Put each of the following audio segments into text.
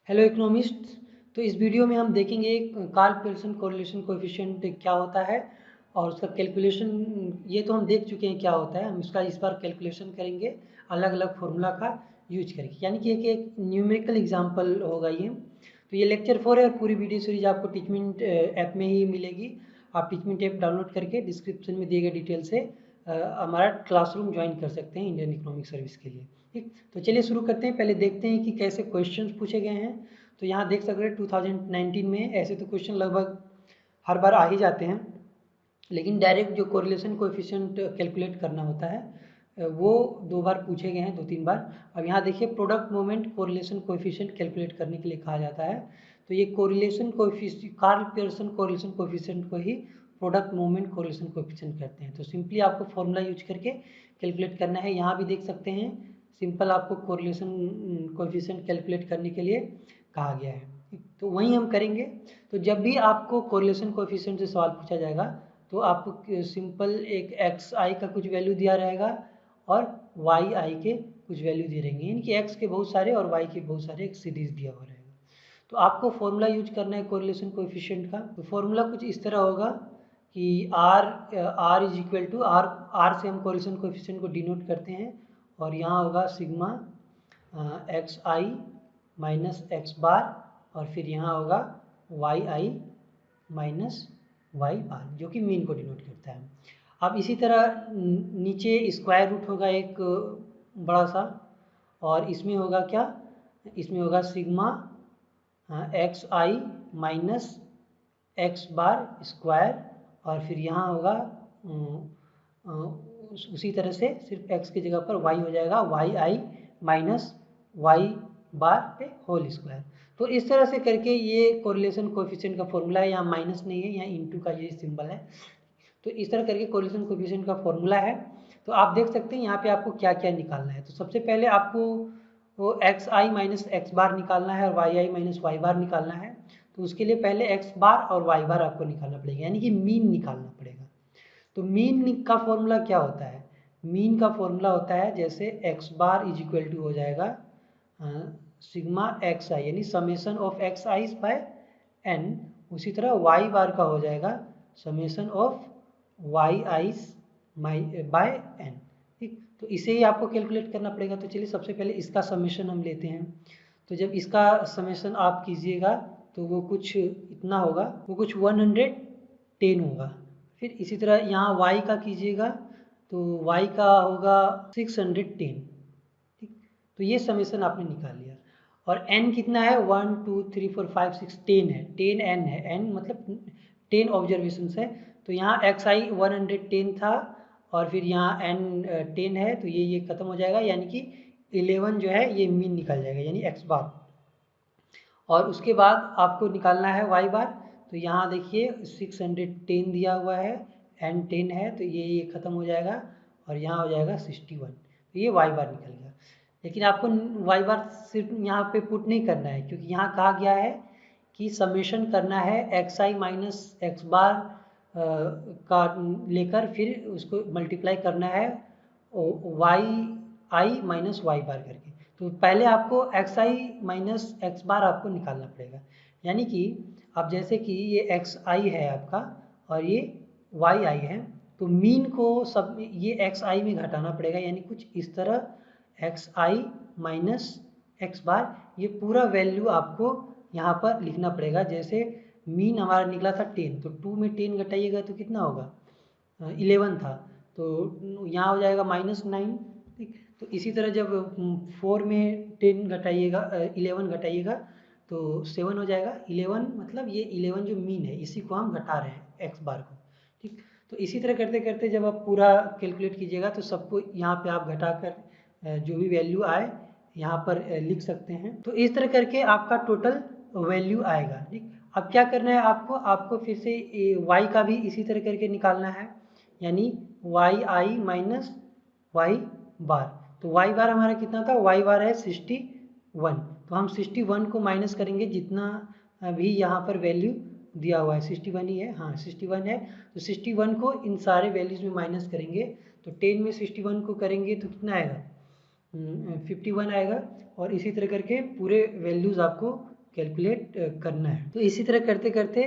Hello economist. तो इस video में हम देखेंगे कार्ल पियर्सन कोरिलेशन कोएफिशिएंट क्या होता है और उसका कैलकुलेशन। ये तो हम देख चुके हैं क्या होता है, हम इसका इस बार कैलकुलेशन करेंगे अलग अलग फार्मूला का यूज करके, यानी कि एक न्यूमेरिकल एग्जांपल होगा ये। तो ये लेक्चर 4 है और पूरी वीडियो सीरीज आपको टीचमिंट ऐप में ही मिलेगी। आप टीचमिंट ऐप डाउनलोड करके डिस्क्रिप्शन में दिए गए डिटेल से हमारा क्लासरूम ज्वाइन कर सकते हैं इंडियन इकोनॉमिक सर्विस के लिए। ठीक, तो चलिए शुरू करते हैं। पहले देखते हैं कि कैसे क्वेश्चंस पूछे गए हैं। तो यहाँ देख सकते हैं 2019 में ऐसे तो क्वेश्चन लगभग हर बार आ ही जाते हैं, लेकिन डायरेक्ट जो कोरिलेशन कोएफिशिएंट कैलकुलेट करना होता है वो 2 बार पूछे गए हैं, 2-3 बार। अब यहाँ देखिए product moment correlation coefficient calculate करने के लिए कहा जाता है। तो ये correlation coefficient Karl Pearson correlation coefficient को ही प्रोडक्ट मोमेंट कोरिलेशन कोएफिशिएंट करते हैं। तो सिंपली आपको फॉर्मूला यूज करके कैलकुलेट करना है। यहाँ भी देख सकते हैं सिंपल आपको कोरिलेशन कोएफिशिएंट कैलकुलेट करने के लिए कहा गया है। तो वही हम करेंगे। तो जब भी आपको कोरिलेशन कोएफिशिएंट से सवाल पूछा जाएगा तो आपको सिंपल एक एक्स आई का कुछ वैल्यू दिया रहेगा और वाई आई के कुछ वैल्यू दिए रहेंगे, यानी कि एक्स के बहुत सारे और वाई के बहुत सारे एक सीरीज दिया हुआ रहेगा। तो आपको फॉर्मूला यूज करना है कोरिलेशन कोएफिशिएंट का। तो फॉर्मूला कुछ इस तरह होगा कि R is equal to R से हम कोरिलेशन कोएफिशिएंट को डिनोट करते हैं और यहाँ होगा सिग्मा एक्स आई माइनस एक्स बार और फिर यहाँ होगा वाई आई माइनस वाई बार, जो कि मीन को डिनोट करता है। अब इसी तरह नीचे स्क्वायर रूट होगा एक बड़ा सा, और इसमें होगा क्या, इसमें होगा सिग्मा एक्स आई माइनस एक्स बार स्क्वायर और फिर यहाँ होगा उसी तरह से सिर्फ x की जगह पर y हो जाएगा वाई आई माइनस वाई बार पे होल स्क्वायर। तो इस तरह से करके ये कोरिलेशन कोएफिशिएंट का फॉर्मूला है। यहाँ माइनस नहीं है, यहाँ इंटू का ये सिंबल है। तो इस तरह करके कोरिलेशन कोएफिशिएंट का फॉर्मूला है। तो आप देख सकते हैं यहाँ पे आपको क्या क्या निकालना है। तो सबसे पहले आपको वो एक्स आई माइनस एक्स बार निकालना है और वाई आई माइनस वाई बार निकालना है। तो उसके लिए पहले एक्स बार और वाई बार आपको निकालना पड़ेगा, यानी कि मीन निकालना पड़ेगा। तो मीन का फॉर्मूला क्या होता है? मीन का फॉर्मूला होता है जैसे x bar is equal to हो जाएगा सिग्मा एक्स आई, यानी summation of x i by n. उसी तरह वाई बार का हो जाएगा summation of y i by n. ठीक, तो इसे ही आपको कैलकुलेट करना पड़ेगा। तो चलिए सबसे पहले इसका समेशन हम लेते हैं। तो जब इसका समेशन आप कीजिएगा तो वो कुछ इतना होगा, वो कुछ 110 होगा। फिर इसी तरह यहाँ y का कीजिएगा तो y का होगा 610। ठीक, तो ये समेशन आपने निकाल लिया। और n कितना है, 1 2 3 4 5 6 10 है, 10 n है, n मतलब 10 ऑब्जर्वेशन है। तो यहाँ एक्स आई 110 था और फिर यहाँ n 10 है, तो ये खत्म हो जाएगा, यानी कि 11 जो है ये मीन निकल जाएगा, यानी एक्स बार। और उसके बाद आपको निकालना है वाई बार। तो यहाँ देखिए 610 दिया हुआ है, एन 10 है, तो ये खत्म हो जाएगा और यहाँ हो जाएगा 61। तो ये वाई बार निकल गया। लेकिन आपको वाई बार सिर्फ यहाँ पे पुट नहीं करना है, क्योंकि यहाँ कहा गया है कि समेशन करना है एक्स आई माइनस एक्स बार का लेकर फिर उसको मल्टीप्लाई करना है वाई आई माइनस वाई बार करके। तो पहले आपको एक्स आई माइनस एक्स बार आपको निकालना पड़ेगा, यानी कि अब जैसे कि ये एक्स आई है आपका और ये वाई आई है, तो मीन को सब ये एक्स आई में घटाना पड़ेगा, यानी कुछ इस तरह एक्स आई माइनस एक्स बार, ये पूरा वैल्यू आपको यहाँ पर लिखना पड़ेगा। जैसे मीन हमारा निकला था 10, तो 2 में 10 घटाइएगा तो कितना होगा, 11 था, तो यहाँ हो जाएगा -9। ठीक, तो इसी तरह जब 4 में 10 घटाइएगा 11 घटाइएगा तो 7 हो जाएगा। 11 मतलब ये 11 जो मीन है इसी को हम घटा रहे हैं एक्स बार को। ठीक, तो इसी तरह करते करते जब आप पूरा कैलकुलेट कीजिएगा तो सबको यहाँ पे आप घटाकर जो भी वैल्यू आए यहाँ पर लिख सकते हैं। तो इस तरह करके आपका टोटल वैल्यू आएगा। ठीक, अब क्या करना है आपको फिर से y का भी इसी तरह करके निकालना है, यानी वाई आई माइनस वाई बार। तो वाई बार हमारा कितना था, वाई बार है 61। तो हम 61 को माइनस करेंगे जितना भी यहाँ पर वैल्यू दिया हुआ है, 61 ही है, हाँ 61 है। तो 61 को इन सारे वैल्यूज में माइनस करेंगे, तो 10 में 61 को करेंगे तो कितना आएगा, 51 आएगा। और इसी तरह करके पूरे वैल्यूज़ आपको कैलकुलेट करना है। तो इसी तरह करते करते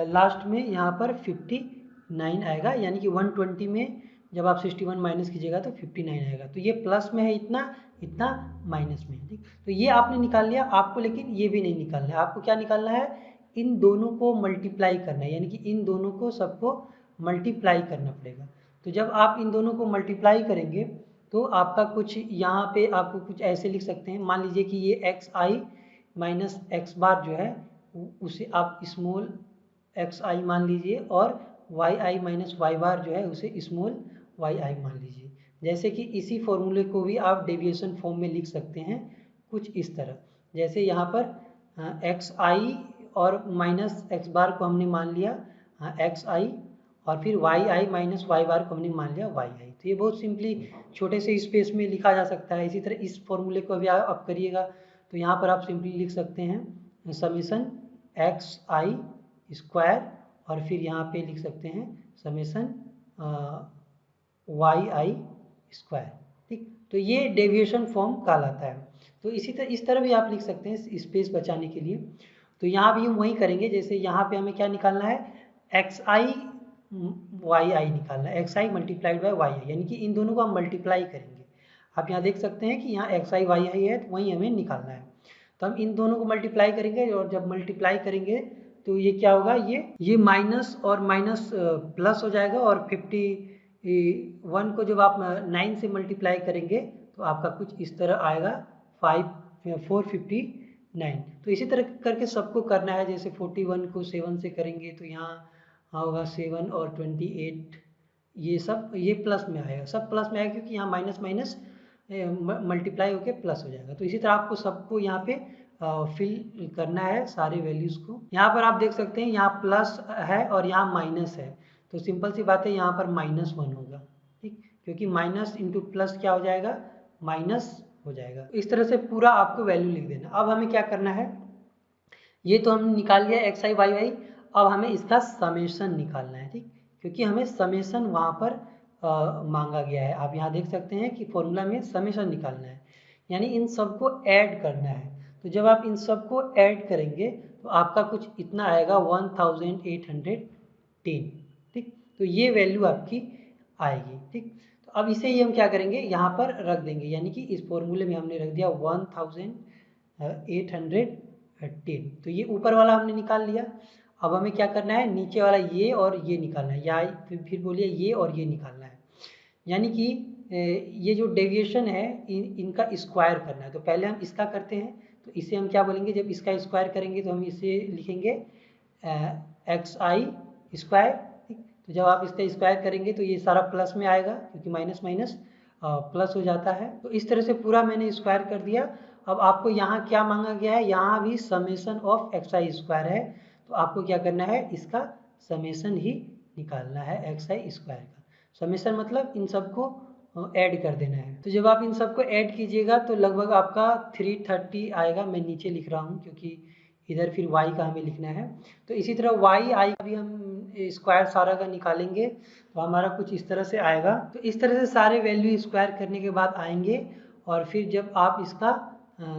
लास्ट में यहाँ पर 59 आएगा, यानी कि 120 में जब आप 61 माइनस कीजिएगा तो 59 आएगा। तो ये प्लस में है इतना, इतना माइनस में है, ठीक। तो ये आपने निकाल लिया, आपको लेकिन ये भी नहीं निकालना है। आपको क्या निकालना है, इन दोनों को मल्टीप्लाई करना है, यानी कि इन दोनों को सबको मल्टीप्लाई करना पड़ेगा। तो जब आप इन दोनों को मल्टीप्लाई करेंगे तो आपका कुछ यहाँ पे आपको कुछ ऐसे लिख सकते हैं। मान लीजिए कि ये एक्स आई माइनस एक्स बार जो है उसे आप स्मॉल एक्स आई मान लीजिए, और वाई आई माइनस वाई बार जो है उसे स्मॉल वाई आई मान लीजिए। जैसे कि इसी फॉर्मूले को भी आप डेविएशन फॉर्म में लिख सकते हैं कुछ इस तरह। जैसे यहाँ पर एक्स आई और माइनस एक्स बार को हमने मान लिया एक्स आई, और फिर वाई आई माइनस वाई बार को हमने मान लिया वाई आई। तो ये बहुत सिंपली छोटे से स्पेस में लिखा जा सकता है। इसी तरह इस फॉर्मूले को भी आप करिएगा तो यहाँ पर आप सिंपली लिख सकते हैं समेसन एक्स आई स्क्वायर, और फिर यहाँ पे लिख सकते हैं समेसन वाई आई स्क्वायर, ठीक। तो ये डेविएशन फॉर्म कहलाता है। तो इस तरह भी आप लिख सकते हैं स्पेस बचाने के लिए। तो यहाँ भी हम वही करेंगे। जैसे यहाँ पे हमें क्या निकालना है, एक्स आई वाई आई निकालना है, X I multiplied by Y I, यानी कि इन दोनों को हम मल्टीप्लाई करेंगे। आप यहाँ देख सकते हैं कि यहाँ एक्स आई वाई आई है, तो वही हमें निकालना है। तो हम इन दोनों को मल्टीप्लाई करेंगे, और जब मल्टीप्लाई करेंगे तो ये क्या होगा, ये माइनस और माइनस प्लस हो जाएगा, और 51 को जब आप 9 से मल्टीप्लाई करेंगे तो आपका कुछ इस तरह आएगा 459। तो इसी तरह करके सबको करना है। जैसे 41 को 7 से करेंगे तो यहाँ होगा 7 और 28, ये प्लस में आएगा, सब प्लस में आएगा, क्योंकि यहाँ माइनस माइनस मल्टीप्लाई होके प्लस हो जाएगा। तो इसी तरह आपको सबको यहाँ पे फिल करना है सारे वैल्यूज़ को। यहाँ पर आप देख सकते हैं यहाँ प्लस है और यहाँ माइनस है, तो सिंपल सी बात है यहाँ पर -1 होगा, ठीक, क्योंकि माइनस इंटू प्लस क्या हो जाएगा, माइनस हो जाएगा। इस तरह से पूरा आपको वैल्यू लिख देना। अब हमें क्या करना है, ये तो हमने निकाल लिया एक्स आई वाई वाई, अब हमें इसका समेशन निकालना है, ठीक, क्योंकि हमें समेशन वहाँ पर मांगा गया है। आप यहाँ देख सकते हैं कि फॉर्मूला में समेशन निकालना है, यानी इन सबको ऐड करना है। तो जब आप इन सबको ऐड करेंगे तो आपका कुछ इतना आएगा 1810, ठीक। तो ये वैल्यू आपकी आएगी, ठीक। तो अब इसे ही हम क्या करेंगे, यहाँ पर रख देंगे, यानी कि इस फॉर्मूले में हमने रख दिया 1810। तो ये ऊपर वाला हमने निकाल लिया। अब हमें क्या करना है, नीचे वाला ये और ये निकालना है, या फिर बोलिए ये और ये निकालना है, यानी कि ये जो डेविएशन है इनका स्क्वायर करना है। तो पहले हम इसका करते हैं, तो इसे हम क्या बोलेंगे, जब इसका स्क्वायर करेंगे तो हम इसे लिखेंगे एक्स आई स्क्वायर, ठीक। तो जब आप इसका स्क्वायर करेंगे तो ये सारा प्लस में आएगा, क्योंकि माइनस माइनस प्लस हो जाता है। तो इस तरह से पूरा मैंने स्क्वायर कर दिया। अब आपको यहाँ क्या मांगा गया है, यहाँ भी summation of x I square है, तो आपको क्या करना है, इसका समेसन ही निकालना है एक्स आई स्क्वायर का। समेसन मतलब इन सबको ऐड कर देना है। तो जब आप इन सबको ऐड कीजिएगा तो लगभग आपका 330 आएगा। मैं नीचे लिख रहा हूँ क्योंकि इधर फिर y का हमें लिखना है। तो इसी तरह y आई का भी हम स्क्वायर सारा का निकालेंगे तो हमारा कुछ इस तरह से आएगा। तो इस तरह से सारे वैल्यू स्क्वायर करने के बाद आएंगे, और फिर जब आप इसका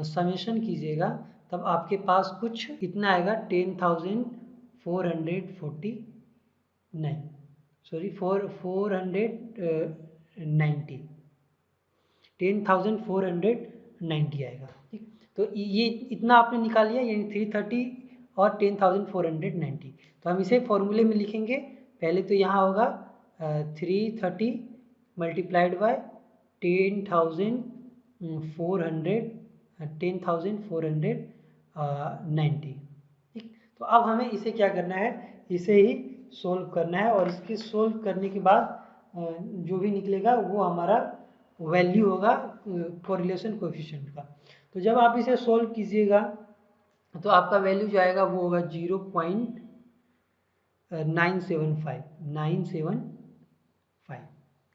समेशन कीजिएगा तब आपके पास कुछ इतना आएगा 10,490 आएगा, ठीक। तो ये इतना आपने निकाल लिया, यानी 330 और 10,490। तो हम इसे फॉर्मूले में लिखेंगे। पहले तो यहाँ होगा 330 मल्टीप्लाइड बाय 10,490, ठीक। तो अब हमें इसे क्या करना है, इसे ही सोल्व करना है, और इसके सोल्व करने के बाद जो भी निकलेगा वो हमारा वैल्यू होगा कोरिलेशन कोएफिशिएंट का। तो जब आप इसे सोल्व कीजिएगा तो आपका वैल्यू जो आएगा वो होगा 0.975,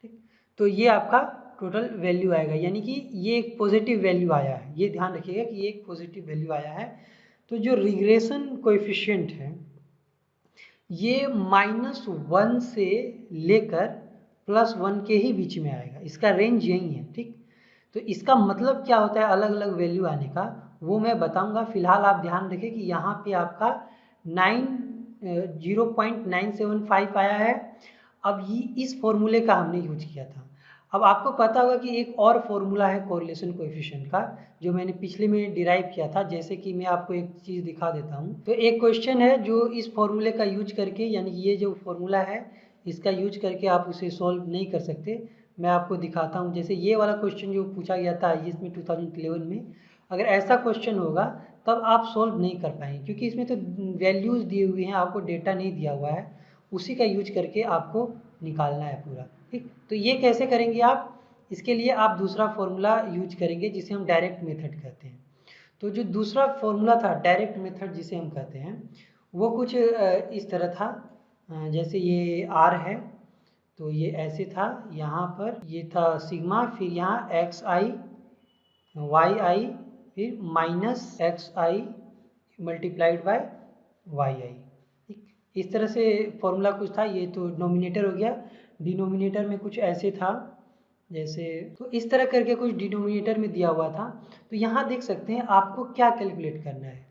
ठीक। तो ये आपका टोटल वैल्यू आएगा, यानी कि ये एक पॉजिटिव वैल्यू आया है। ये ध्यान रखिएगा कि ये एक पॉजिटिव वैल्यू आया है। तो जो रिग्रेशन कोएफिशिएंट है ये -1 से लेकर +1 के ही बीच में आएगा, इसका रेंज यही है, ठीक। तो इसका मतलब क्या होता है अलग अलग वैल्यू आने का, वो मैं बताऊंगा। फिलहाल आप ध्यान रखें कि यहाँ पे आपका 0.975 आया है। अब ये इस फॉर्मूले का हमने यूज किया था। अब आपको पता होगा कि एक और फॉर्मूला है कोरिलेशन कोएफिशिएंट का, जो मैंने पिछले में डिराइव किया था। जैसे कि मैं आपको एक चीज़ दिखा देता हूँ। तो एक क्वेश्चन है जो इस फॉर्मूले का यूज करके, यानी कि ये जो फॉर्मूला है इसका यूज करके आप उसे सॉल्व नहीं कर सकते। मैं आपको दिखाता हूँ। जैसे ये वाला क्वेश्चन जो पूछा गया था इसमें 2011 में, अगर ऐसा क्वेश्चन होगा तब आप सॉल्व नहीं कर पाएंगे, क्योंकि इसमें तो वैल्यूज़ दिए हुए हैं, आपको डेटा नहीं दिया हुआ है। उसी का यूज करके आपको निकालना है पूरा। ठीक, तो ये कैसे करेंगे आप? इसके लिए आप दूसरा फॉर्मूला यूज करेंगे जिसे हम डायरेक्ट मेथड कहते हैं। तो जो दूसरा फॉर्मूला था डायरेक्ट मेथड जिसे हम कहते हैं, वो कुछ इस तरह था। जैसे ये आर है, तो ये ऐसे था। यहाँ पर ये था सिग्मा, फिर यहाँ एक्स आई वाई आई, फिर minus X I multiplied by Y I. ठीक, इस तरह से फॉर्मूला कुछ था। ये तो नोमिनेटर हो गया। डिनोमिनेटर में कुछ ऐसे था, जैसे तो इस तरह करके कुछ डिनोमिनेटर में दिया हुआ था। तो यहाँ देख सकते हैं आपको क्या कैलकुलेट करना है।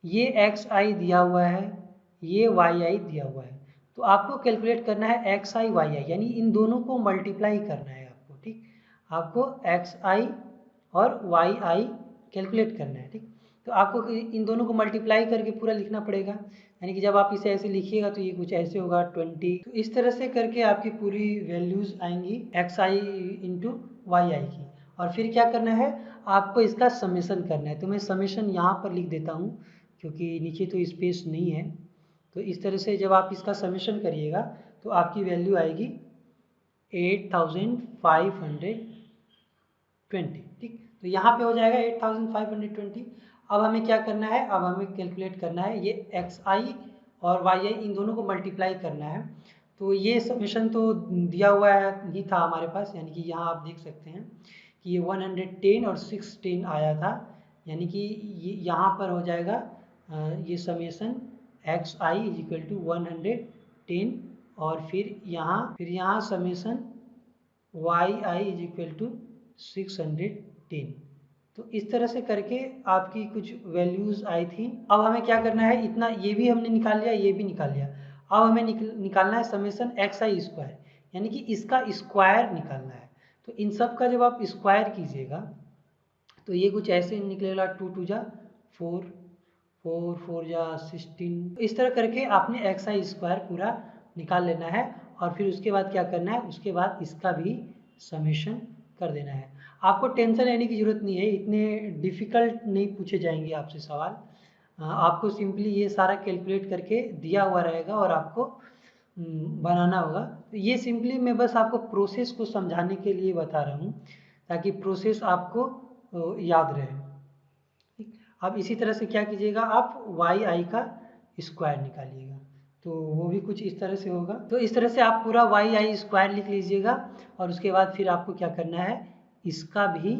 ये एक्स आई दिया हुआ है, ये वाई आई दिया हुआ है। तो आपको कैलकुलेट करना है एक्स आई वाई आई, यानी इन दोनों को मल्टीप्लाई करना है आपको। ठीक, आपको एक्स आई और वाई आई कैलकुलेट करना है। ठीक, तो आपको इन दोनों को मल्टीप्लाई करके पूरा लिखना पड़ेगा। यानी कि जब आप इसे ऐसे लिखिएगा तो ये कुछ ऐसे होगा 20। तो इस तरह से करके आपकी पूरी वैल्यूज़ आएंगी एक्स आई इंटू वाई आई की। और फिर क्या करना है, आपको इसका समेशन करना है। तो मैं समेशन यहाँ पर लिख देता हूँ क्योंकि नीचे तो स्पेस नहीं है। तो इस तरह से जब आप इसका समेशन करिएगा तो आपकी वैल्यू आएगी 8520। ठीक, तो यहाँ पे हो जाएगा 8520। अब हमें क्या करना है, अब हमें कैलकुलेट करना है ये एक्स आई और वाई आई, इन दोनों को मल्टीप्लाई करना है। तो ये समेशन तो दिया हुआ ही था हमारे पास, यानी कि यहाँ आप देख सकते हैं कि ये 110 और 610 आया था। यानी कि यहाँ पर हो जाएगा ये summation x i is equal to 110, और फिर यहाँ summation y i is equal to 610। तो इस तरह से करके आपकी कुछ वैल्यूज़ आई थी। अब हमें क्या करना है, इतना ये भी हमने निकाल लिया, ये भी निकाल लिया। अब हमें निकालना है समेशन एक्स आई स्क्वायर, यानी कि इसका स्क्वायर निकालना है। तो इन सब का जब आप स्क्वायर कीजिएगा तो ये कुछ ऐसे निकलेगा, 2 2 जा 4, 4 4 जा 16। इस तरह करके आपने एक्स आई स्क्वायर पूरा निकाल लेना है। और फिर उसके बाद क्या करना है, उसके बाद इसका भी समेशन कर देना है। आपको टेंशन लेने की ज़रूरत नहीं है, इतने डिफ़िकल्ट नहीं पूछे जाएंगे आपसे सवाल। आपको सिंपली ये सारा कैलकुलेट करके दिया हुआ रहेगा और आपको बनाना होगा। तो ये सिंपली मैं बस आपको प्रोसेस को समझाने के लिए बता रहा हूँ, ताकि प्रोसेस आपको याद रहे। ठीक, अब इसी तरह से क्या कीजिएगा, आप वाई आई का स्क्वायर निकालिएगा। तो वो भी कुछ इस तरह से होगा। तो इस तरह से आप पूरा वाई आई स्क्वायर लिख लीजिएगा, और उसके बाद फिर आपको क्या करना है, इसका भी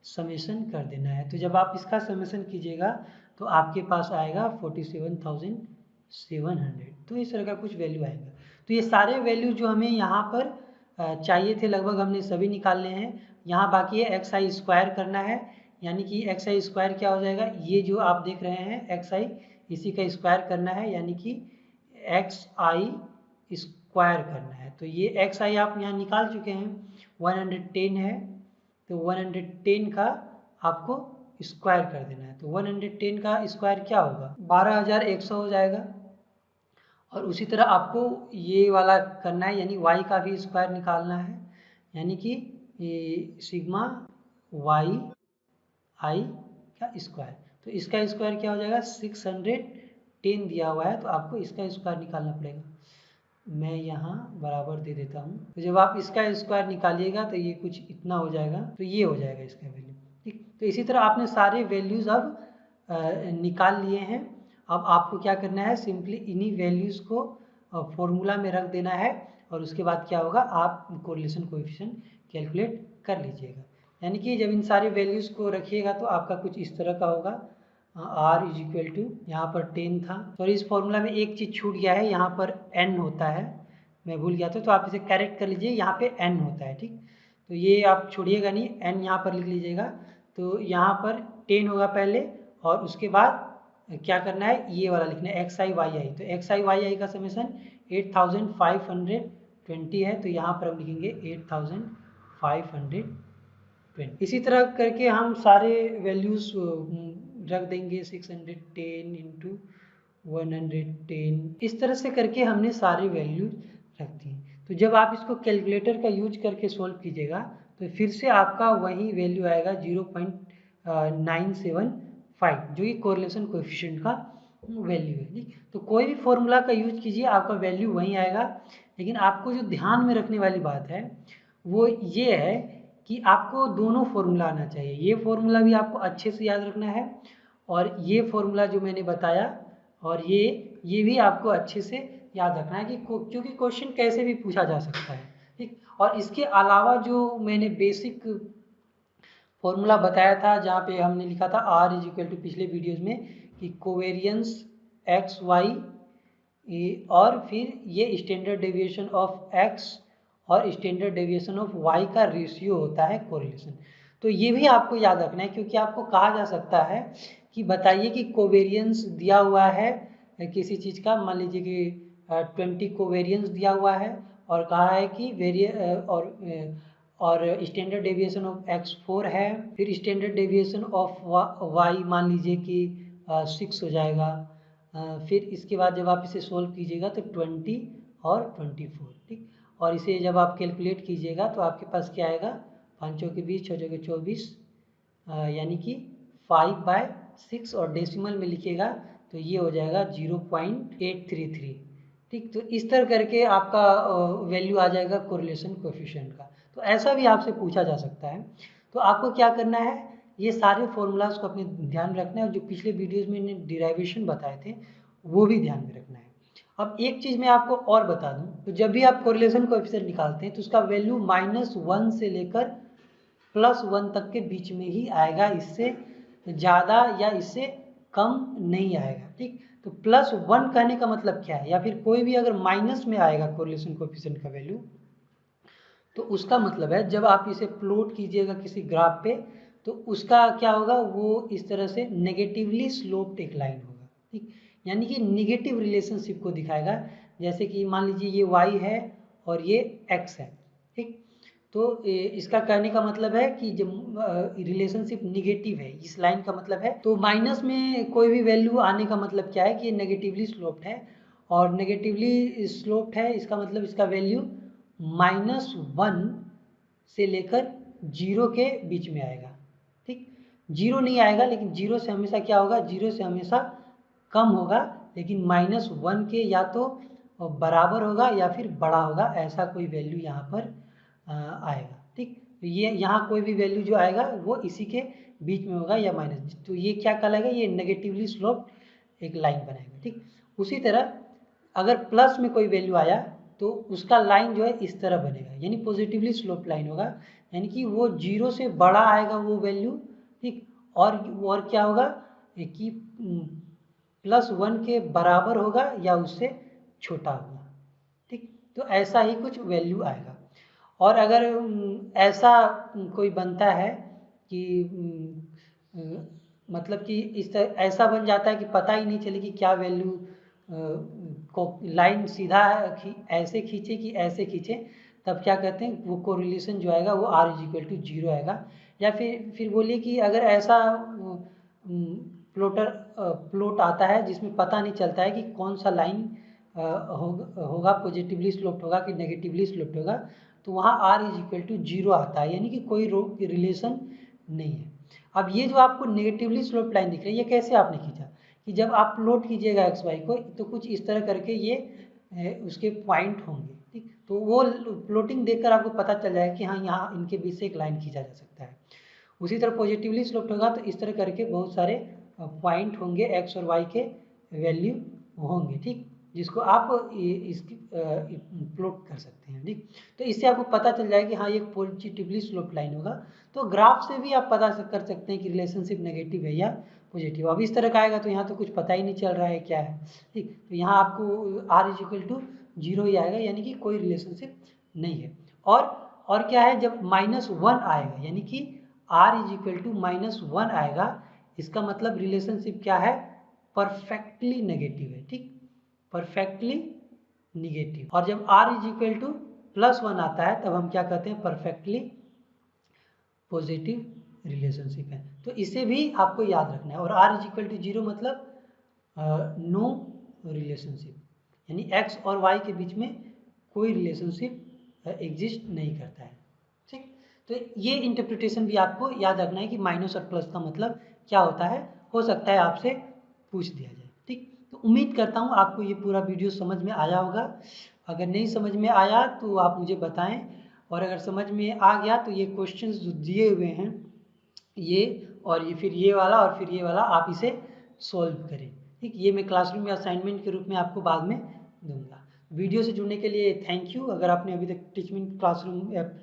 समेशन कर देना है। तो जब आप इसका समेशन कीजिएगा तो आपके पास आएगा 47,700। तो इस तरह का कुछ वैल्यू आएगा। तो ये सारे वैल्यू जो हमें यहाँ पर चाहिए थे लगभग हमने सभी निकालने हैं। यहाँ बाकी है एक्स आई स्क्वायर करना है, यानी कि एक्स आई स्क्वायर क्या हो जाएगा, ये जो आप देख रहे हैं एक्स आई, इसी का स्क्वायर करना है, यानी कि एक्स आई स्क्वायर करना है। तो ये एक्स आई आप यहाँ निकाल चुके हैं, 110 है। तो 110 का आपको स्क्वायर कर देना है। तो 110 का स्क्वायर क्या होगा, 12,100 हो जाएगा। और उसी तरह आपको ये वाला करना है, यानी y का भी स्क्वायर निकालना है, यानी कि सिग्मा वाई आई का स्क्वायर। तो इसका स्क्वायर क्या हो जाएगा, 610 दिया हुआ है, तो आपको इसका स्क्वायर निकालना पड़ेगा। मैं यहाँ बराबर दे देता हूँ। तो जब आप इसका स्क्वायर निकालिएगा तो ये कुछ इतना हो जाएगा, तो ये हो जाएगा इसका वैल्यू। ठीक, तो इसी तरह आपने सारे वैल्यूज़ अब निकाल लिए हैं। अब आपको क्या करना है, सिंपली इन्हीं वैल्यूज़ को फॉर्मूला में रख देना है, और उसके बाद क्या होगा, आप कोरिलेशन कोएफिशिएंट कैलकुलेट कर लीजिएगा। यानी कि जब इन सारे वैल्यूज़ को रखिएगा तो आपका कुछ इस तरह का होगा। r इज इक्वल टू, यहाँ पर 10 था, और इस फॉर्मूला में एक चीज़ छूट गया है, यहाँ पर n होता है, मैं भूल गया था। तो आप इसे करेक्ट कर लीजिए, यहाँ पे n होता है। ठीक, तो ये आप छोड़िएगा नहीं, n यहाँ पर लिख लीजिएगा। तो यहाँ पर 10 होगा पहले, और उसके बाद क्या करना है, ये वाला लिखना है एक्स आई वाई आई। तो एक्स आई वाई आई का समेसन 8520 है, तो यहाँ पर हम लिखेंगे 8520। इसी तरह करके हम सारे वैल्यूज़ रख देंगे 610 इंटू 110, इस तरह से करके हमने सारे वैल्यू रख दिए। तो जब आप इसको कैलकुलेटर का यूज करके सोल्व कीजिएगा तो फिर से आपका वही वैल्यू आएगा 0.975, जो कि कोरिलेशन कोएफिशिएंट का वैल्यू है। ठीक, तो कोई भी फॉर्मूला का यूज कीजिए आपका वैल्यू वही आएगा। लेकिन आपको जो ध्यान में रखने वाली बात है वो ये है कि आपको दोनों फॉर्मूला आना चाहिए। ये फॉर्मूला भी आपको अच्छे से याद रखना है और ये फॉर्मूला जो मैंने बताया और ये भी आपको अच्छे से याद रखना है कि क्योंकि क्वेश्चन कैसे भी पूछा जा सकता है। ठीक, और इसके अलावा जो मैंने बेसिक फॉर्मूला बताया था जहाँ पे हमने लिखा था R इज इक्वल टू पिछले वीडियोज़ में कि कोवेरियंस एक्स वाई और फिर ये स्टैंडर्ड डेविएशन ऑफ एक्स और स्टैंडर्ड डेविएशन ऑफ वाई का रेशियो होता है कोरिलेशन। तो ये भी आपको याद रखना है क्योंकि आपको कहा जा सकता है कि बताइए कि कोवेरियंस दिया हुआ है किसी चीज़ का, मान लीजिए कि 20 कोवेरियंस दिया हुआ है और कहा है कि और स्टैंडर्ड डेविएशन ऑफ एक्स 4 है, फिर स्टैंडर्ड डेविएशन ऑफ वाई मान लीजिए कि 6 हो जाएगा। फिर इसके बाद जब आप इसे सोल्व कीजिएगा तो 20 और 24। ठीक, और इसे जब आप कैलकुलेट कीजिएगा तो आपके पास क्या आएगा, 5 के 20, 6 के 24, यानी कि 5/6 और डेसिमल में लिखिएगा तो ये हो जाएगा 0.833। ठीक, तो इस तरह करके आपका वैल्यू आ जाएगा कोरिलेशन कोएफिशिएंट का। तो ऐसा भी आपसे पूछा जा सकता है। तो आपको क्या करना है, ये सारे फॉर्मूलाज को अपने ध्यान में रखना है और जो पिछले वीडियोज़ में मैंने डिराइवेशन बताए थे वो भी ध्यान में रखना है। अब एक चीज़ मैं आपको और बता दूं, तो जब भी आप कोरिलेशन कोएफिशिएंट निकालते हैं तो उसका वैल्यू -1 से लेकर +1 तक के बीच में ही आएगा, इससे ज़्यादा या इससे कम नहीं आएगा। ठीक, तो +1 कहने का मतलब क्या है, या फिर कोई भी अगर माइनस में आएगा कोरिलेशन कोएफिशिएंट का वैल्यू तो उसका मतलब है जब आप इसे प्लॉट कीजिएगा किसी ग्राफ पे तो उसका क्या होगा, वो इस तरह से नेगेटिवली स्लोप्ड एक लाइन होगा। ठीक, यानी कि निगेटिव रिलेशनशिप को दिखाएगा। जैसे कि मान लीजिए ये y है और ये x है। ठीक, तो इसका कहने का मतलब है कि जब रिलेशनशिप निगेटिव है, इस लाइन का मतलब है, तो माइनस में कोई भी वैल्यू आने का मतलब क्या है कि ये नेगेटिवली स्लोप्ड है और नेगेटिवली स्लोप्ड है इसका मतलब इसका वैल्यू -1 से लेकर 0 के बीच में आएगा। ठीक, 0 नहीं आएगा, लेकिन 0 से हमेशा क्या होगा, 0 से हमेशा कम होगा, लेकिन -1 के या तो बराबर होगा या फिर बड़ा होगा, ऐसा कोई वैल्यू यहाँ पर आएगा। ठीक, तो ये यहाँ कोई भी वैल्यू जो आएगा वो इसी के बीच में होगा या माइनस, तो ये क्या कहलाएगा, ये नेगेटिवली स्लोप्ड एक लाइन बनाएगा। ठीक, उसी तरह अगर प्लस में कोई वैल्यू आया तो उसका लाइन जो है इस तरह बनेगा, यानी पॉजिटिवली स्लोप लाइन होगा, यानी कि वो 0 से बड़ा आएगा वो वैल्यू। ठीक, और क्या होगा कि +1 के बराबर होगा या उससे छोटा होगा। ठीक, तो ऐसा ही कुछ वैल्यू आएगा। और अगर ऐसा कोई बनता है कि मतलब कि इस तरह ऐसा बन जाता है कि पता ही नहीं चले कि क्या वैल्यू को लाइन सीधा ऐसे खींचे कि ऐसे खींचे, तब क्या कहते हैं वो कोरिलेशन जो आएगा वो R = 0 आएगा। या फिर बोलिए कि अगर ऐसा प्लॉट आता है जिसमें पता नहीं चलता है कि कौन सा लाइन होगा पॉजिटिवली स्लोप्ड होगा कि नेगेटिवली स्लोप्ड होगा, तो वहाँ R = 0 आता है, यानी कि कोई रिलेशन नहीं है। अब ये जो आपको नेगेटिवली स्लोप्ड लाइन दिख रही है, ये कैसे आपने खींचा कि जब आप प्लॉट कीजिएगा एक्स वाई को तो कुछ इस तरह करके ये उसके पॉइंट होंगे। ठीक, तो वो प्लॉटिंग देखकर आपको पता चल जाएगा कि हाँ यहाँ इनके बीच से एक लाइन खींचा जा सकता है। उसी तरह पॉजिटिवली स्लोप्ड होगा तो इस तरह करके बहुत सारे पॉइंट होंगे, एक्स और वाई के वैल्यू होंगे। ठीक, जिसको आप इसकी प्लॉट कर सकते हैं। ठीक, तो इससे आपको पता चल जाएगा कि हाँ ये पॉजिटिवली स्लोप्ड लाइन होगा। तो ग्राफ से भी आप पता कर सकते हैं कि रिलेशनशिप नेगेटिव है या पॉजिटिव। अब इस तरह का आएगा तो यहाँ तो कुछ पता ही नहीं चल रहा है क्या है। ठीक, तो यहाँ आपको R = 0 ही आएगा, यानी कि कोई रिलेशनशिप नहीं है। और क्या है, जब -1 आएगा यानी कि R = -1 आएगा, इसका मतलब रिलेशनशिप क्या है, परफेक्टली नेगेटिव है, ठीक, परफेक्टली निगेटिव। और जब r इज इक्वल टू +1 आता है तब हम क्या कहते हैं, परफेक्टली पॉजिटिव रिलेशनशिप है। तो इसे भी आपको याद रखना है। और r इज इक्वल टू 0 मतलब नो रिलेशनशिप, यानी x और y के बीच में कोई रिलेशनशिप एग्जिस्ट नहीं करता है, ठीक। तो ये इंटरप्रिटेशन भी आपको याद रखना है कि माइनस और प्लस का मतलब क्या होता है, हो सकता है आपसे पूछ दिया जाए, ठीक। तो उम्मीद करता हूँ आपको ये पूरा वीडियो समझ में आया होगा। अगर नहीं समझ में आया तो आप मुझे बताएं, और अगर समझ में आ गया तो ये क्वेश्चंस जो दिए हुए हैं ये और ये फिर ये वाला और फिर ये वाला आप इसे सॉल्व करें, ठीक। ये मैं क्लासरूम में असाइनमेंट के रूप में आपको बाद में दूंगा। वीडियो से जुड़ने के लिए थैंक यू। अगर आपने अभी तक Teachmint classroom app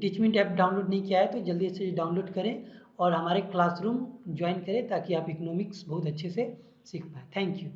Teachmint app download नहीं किया है तो जल्दी से डाउनलोड करें और हमारे क्लासरूम ज्वाइन करें ताकि आप इकोनॉमिक्स बहुत अच्छे से सीख पाएँ। Thank you.